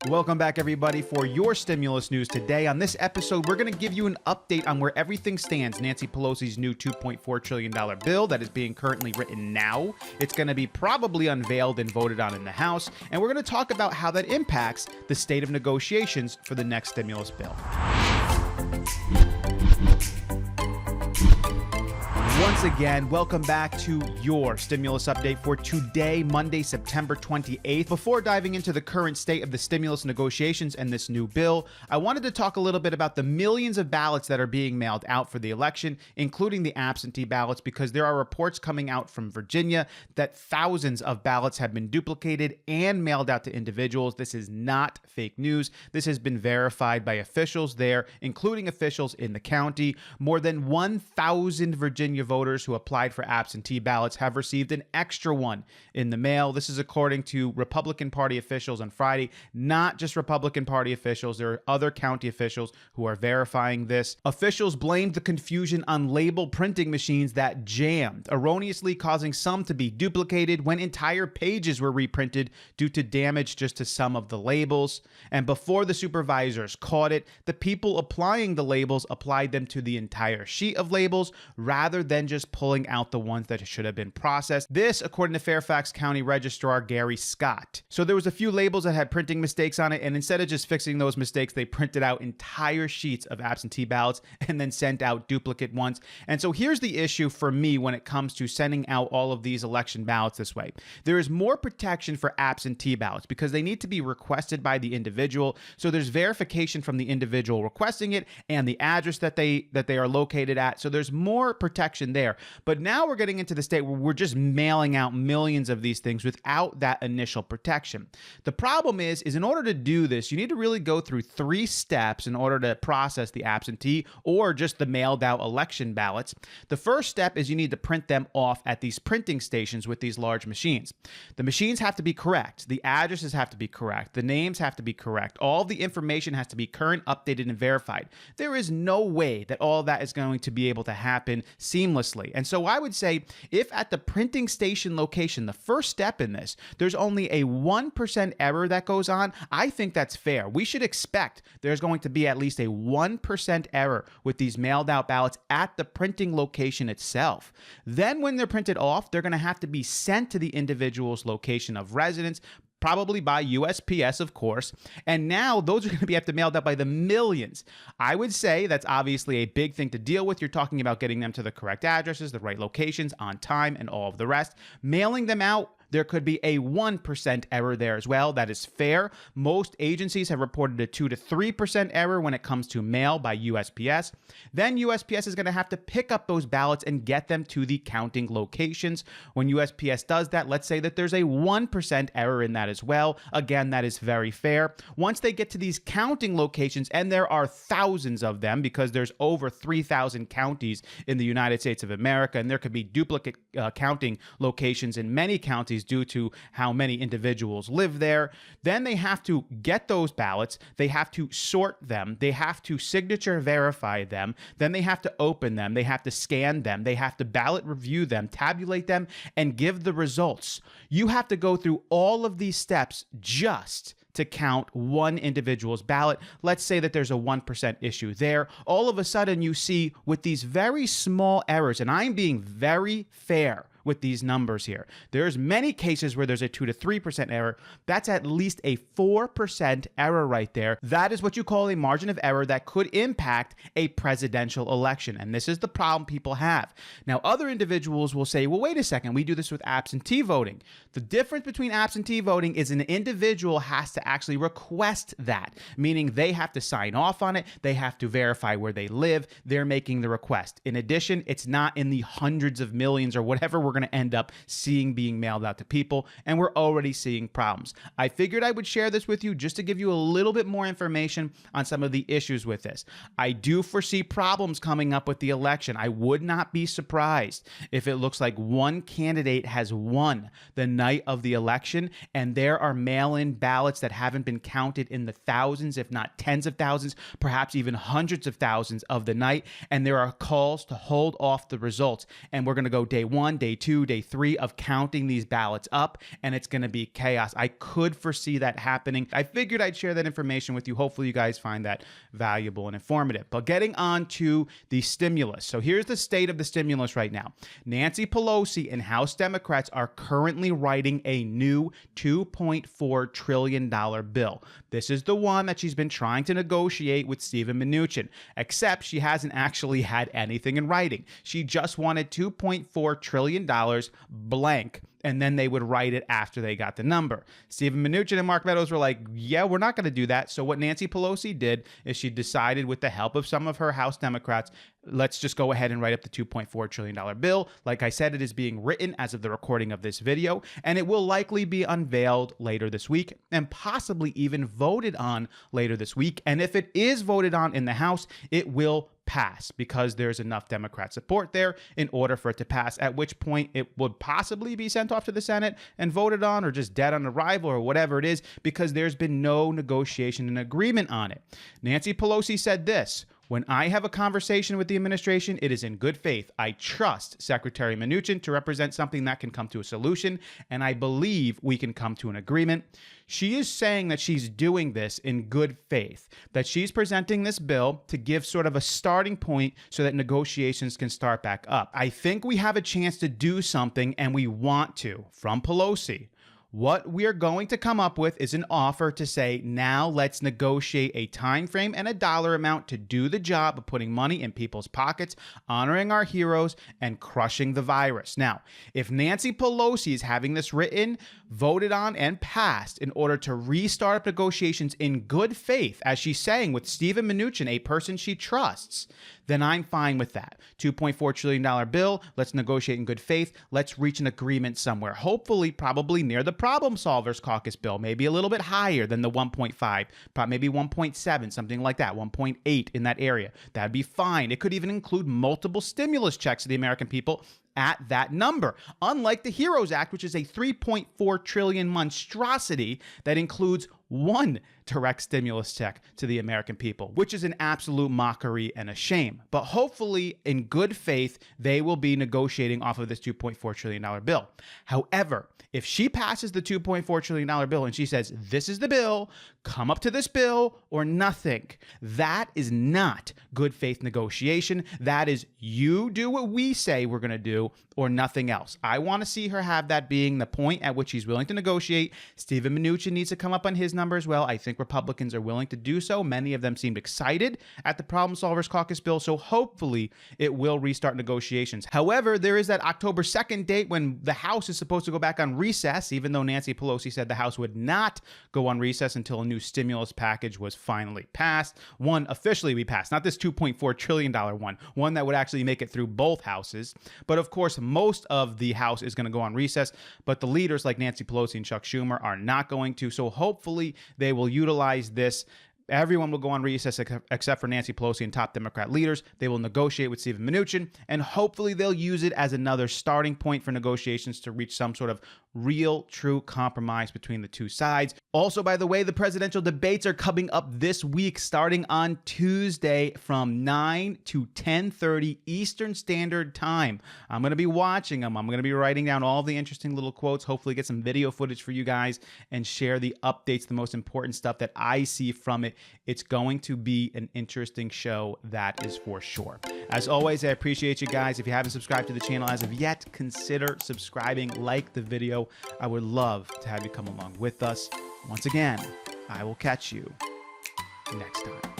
Welcome back, everybody, for your stimulus news today. On this episode, we're going to give you an update on where everything stands. Nancy Pelosi's new $2.4 trillion bill that is being currently written now. It's going to be probably unveiled and voted on in the House. And we're going to talk about how that impacts the state of negotiations for the next stimulus bill. Once again, welcome back to your stimulus update for today, Monday, September 28th. Before diving into the current state of the stimulus negotiations and this new bill, I wanted to talk a little bit about the millions of ballots that are being mailed out for the election, including the absentee ballots, because there are reports coming out from Virginia that thousands of ballots have been duplicated and mailed out to individuals. This is not fake news. This has been verified by officials there, including officials in the county. More than 1,000 Virginia voters who applied for absentee ballots have received an extra one in the mail. This is according to Republican Party officials on Friday. Not just Republican Party officials. There are other county officials who are verifying this. Officials blamed the confusion on label printing machines that jammed, erroneously causing some to be duplicated when entire pages were reprinted due to damage just to some of the labels. And before the supervisors caught it, the people applying the labels applied them to the entire sheet of labels rather than just pulling out the ones that should have been processed. This, according to Fairfax County Registrar Gary Scott. So there was a few labels that had printing mistakes on it, and instead of just fixing those mistakes, they printed out entire sheets of absentee ballots and then sent out duplicate ones. And so here's the issue for me when it comes to sending out all of these election ballots this way. There is more protection for absentee ballots because they need to be requested by the individual. So there's verification from the individual requesting it and the address that they are located at. So there's more protection there. But now we're getting into the state where we're just mailing out millions of these things without that initial protection. The problem is in order to do this, you need to really go through 3 steps in order to process the absentee or just the mailed out election ballots. The first step is you need to print them off at these printing stations with these large machines. The machines have to be correct. The addresses have to be correct. The names have to be correct. All the information has to be current, updated, and verified. There is no way that all of that is going to be able to happen seamlessly. And so I would say if at the printing station location, the first step in this, there's only a 1% error that goes on, I think that's fair. We should expect there's going to be at least a 1% error with these mailed out ballots at the printing location itself. Then when they're printed off, they're going to have to be sent to the individual's location of residence, probably by USPS, of course. And now those are going to have to mailed out by the millions. I would say that's obviously a big thing to deal with. You're talking about getting them to the correct addresses, the right locations, on time, and all of the rest. Mailing them out, there could be a 1% error there as well. That is fair. Most agencies have reported a 2 to 3% error when it comes to mail by USPS. Then USPS is going to have to pick up those ballots and get them to the counting locations. When USPS does that, let's say that there's a 1% error in that as well. Again, that is very fair. Once they get to these counting locations, and there are thousands of them because there's over 3,000 counties in the United States of America, and there could be duplicate counting locations in many counties due to how many individuals live there. Then they have to get those ballots. They have to sort them. They have to signature verify them. Then they have to open them. They have to scan them. They have to ballot review them, tabulate them, and give the results. You have to go through all of these steps just to count one individual's ballot. Let's say that there's a 1% issue there. All of a sudden you see with these very small errors, and I'm being very fair with these numbers here. There's many cases where there's a 2 to 3% error. That's at least a 4% error right there. That is what you call a margin of error that could impact a presidential election. And this is the problem people have. Now, other individuals will say, well, wait a second, we do this with absentee voting. The difference between absentee voting is an individual has to actually request that, meaning they have to sign off on it. They have to verify where they live. They're making the request. In addition, it's not in the hundreds of millions or whatever we're going to end up seeing being mailed out to people, and we're already seeing problems. I figured I would share this with you just to give you a little bit more information on some of the issues with this. I do foresee problems coming up with the election. I would not be surprised if it looks like one candidate has won the night of the election, and there are mail-in ballots that haven't been counted in the thousands, if not tens of thousands, perhaps even hundreds of thousands of the night, and there are calls to hold off the results. And we're going to go day 1, day 2, day 3 of counting these ballots up, and it's going to be chaos. I could foresee that happening. I figured I'd share that information with you. Hopefully you guys find that valuable and informative. But getting on to the stimulus. So here's the state of the stimulus right now. Nancy Pelosi and House Democrats are currently writing a new $2.4 trillion bill. This is the one that she's been trying to negotiate with Steven Mnuchin, except she hasn't actually had anything in writing. She just wanted $2.4 trillion blank, and then they would write it after they got the number. Steven Mnuchin and Mark Meadows were like, yeah, we're not going to do that. So what Nancy Pelosi did is she decided, with the help of some of her House Democrats, let's just go ahead and write up the $2.4 trillion bill. Like I said, it is being written as of the recording of this video, and it will likely be unveiled later this week and possibly even voted on later this week. And if it is voted on in the House, it will pass because there's enough Democrat support there in order for it to pass, at which point it would possibly be sent off to the Senate and voted on, or just dead on arrival, or whatever it is, because there's been no negotiation and agreement on it. Nancy Pelosi said this: when I have a conversation with the administration, it is in good faith. I trust Secretary Mnuchin to represent something that can come to a solution, and I believe we can come to an agreement. She is saying that she's doing this in good faith, that she's presenting this bill to give sort of a starting point so that negotiations can start back up. I think we have a chance to do something, and we want to, from Pelosi. What we are going to come up with is an offer to say, now let's negotiate a time frame and a dollar amount to do the job of putting money in people's pockets, honoring our heroes, and crushing the virus. Now, if Nancy Pelosi is having this written, voted on, and passed in order to restart up negotiations in good faith, as she's saying with Steven Mnuchin, a person she trusts, then I'm fine with that. $2.4 trillion bill, let's negotiate in good faith. Let's reach an agreement somewhere. Hopefully, probably near the Problem Solvers Caucus bill, maybe a little bit higher than the 1.5, maybe 1.7, something like that, 1.8 in that area. That'd be fine. It could even include multiple stimulus checks to the American people at that number. Unlike the HEROES Act, which is a $3.4 trillion monstrosity that includes one direct stimulus check to the American people, which is an absolute mockery and a shame. But hopefully, in good faith, they will be negotiating off of this $2.4 trillion bill. However, if she passes the $2.4 trillion bill and she says, this is the bill, come up to this bill or nothing, that is not good faith negotiation. That is, you do what we say we're going to do or nothing else. I want to see her have that being the point at which she's willing to negotiate. Steven Mnuchin needs to come up on his number as well. I think Republicans are willing to do so. Many of them seemed excited at the Problem Solvers Caucus bill, so hopefully it will restart negotiations. However, there is that October 2nd date when the House is supposed to go back on recess, even though Nancy Pelosi said the House would not go on recess until a new stimulus package was finally passed. One officially we passed, not this $2.4 trillion one that would actually make it through both houses. But of course, most of the House is going to go on recess, but the leaders like Nancy Pelosi and Chuck Schumer are not going to. So hopefully they will utilize this. Everyone will go on recess except for Nancy Pelosi and top Democrat leaders. They will negotiate with Steven Mnuchin, and hopefully they'll use it as another starting point for negotiations to reach some sort of real, true compromise between the two sides. Also, by the way, the presidential debates are coming up this week, starting on Tuesday from 9 to 10:30 Eastern Standard Time. I'm going to be watching them. I'm going to be writing down all the interesting little quotes, hopefully get some video footage for you guys, and share the updates, the most important stuff that I see from it. It's going to be an interesting show, that is for sure. As always, I appreciate you guys. If you haven't subscribed to the channel as of yet, consider subscribing, like the video. I would love to have you come along with us. Once again, I will catch you next time.